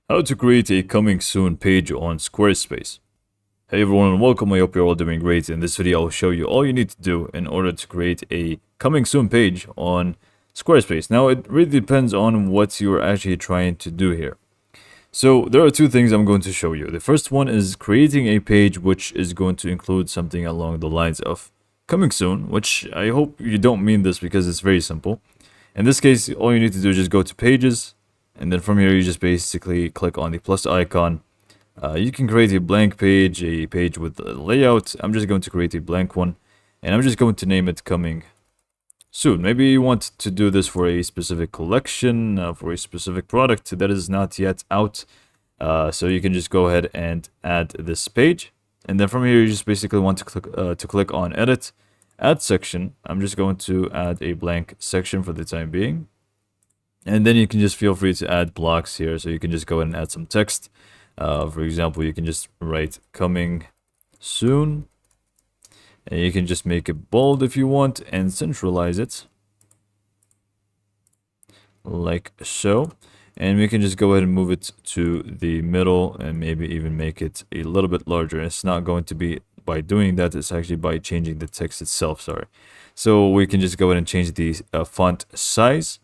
How to create a coming soon page on Squarespace. Hey everyone and welcome, I hope you're all doing great. In this video I'll show you all you need to do in order to create a coming soon page on Squarespace. Now it really depends on what you're actually trying to do here. So there are two things I'm going to show you. The first one is creating a page which is going to include something along the lines of coming soon, which I hope you don't mean this because it's very simple. In this case, all you need to do is just go to pages, and then from here you just basically click on the plus icon. You can create a blank page, a page with a layout. I'm just going to create a blank one, and I'm just going to name it coming soon. Maybe you want to do this for a specific collection, for a specific product that is not yet out. So you can just go ahead and add this page, and then from here you just basically want to click on edit, add section. I'm just going to add a blank section for the time being. And then you can just feel free to add blocks here. So you can just go ahead and add some text. For example, you can just write coming soon. And you can just make it bold if you want and centralize it. Like so. And we can just go ahead and move it to the middle and maybe even make it a little bit larger. It's not going to be by doing that. It's actually by changing the text itself. Sorry. So we can just go ahead and change the font size.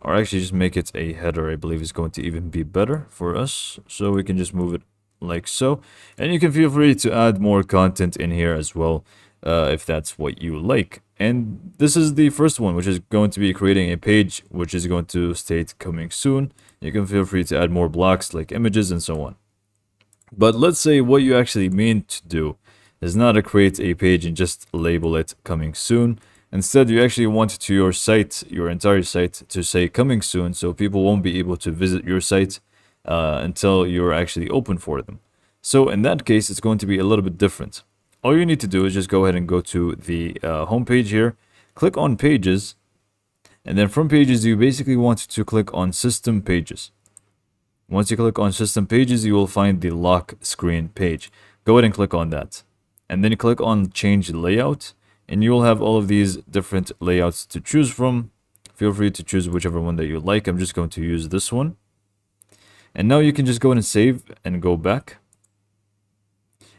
Or actually just make it a header. I believe is going to even be better for us. So we can just move it like so. And you can feel free to add more content in here as well, if that's what you like. And this is the first one, which is going to be creating a page which is going to state coming soon. You can feel free to add more blocks like images and so on. But let's say what you actually mean to do is not to create a page and just label it coming soon. Instead, you actually want to your site, your entire site, to say coming soon, so people won't be able to visit your site until you're actually open for them. So in that case, it's going to be a little bit different. All you need to do is just go ahead and go to the home page here, click on pages, and then from pages, you basically want to click on system pages. Once you click on system pages, you will find the lock screen page. Go ahead and click on that. And then click on change layout. And you will have all of these different layouts to choose from. Feel free to choose whichever one that you like. I'm just going to use this one. And now you can just go ahead and save and go back.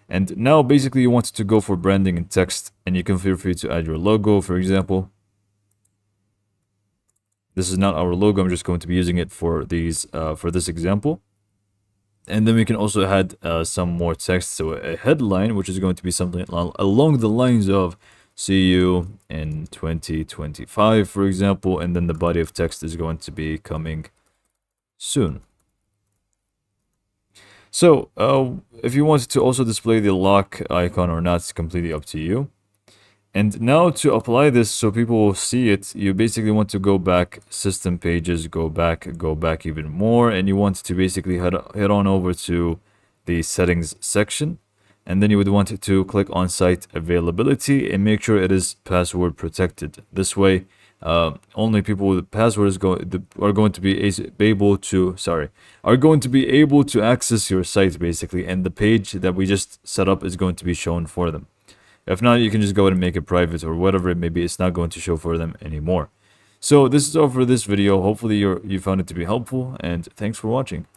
And now basically you want to go for branding and text. And you can feel free to add your logo, for example. This is not our logo. I'm just going to be using it for these for this example. And then we can also add some more text. So a headline, which is going to be something along the lines of see you in 2025, for example, and then the body of text is going to be coming soon. So if you want to also display the lock icon or not, it's completely up to you. And now to apply this so people will see it, you basically want to go back, system pages, go back even more, and you want to basically head on over to the settings section. And then you would want to click on site availability and make sure it is password protected. This way, only people with passwords are going to be able to access your site basically, and the page that we just set up is going to be shown for them. If not, you can just go ahead and make it private or whatever it may be. It's not going to show for them anymore. So this is all for this video. Hopefully you found it to be helpful, and thanks for watching.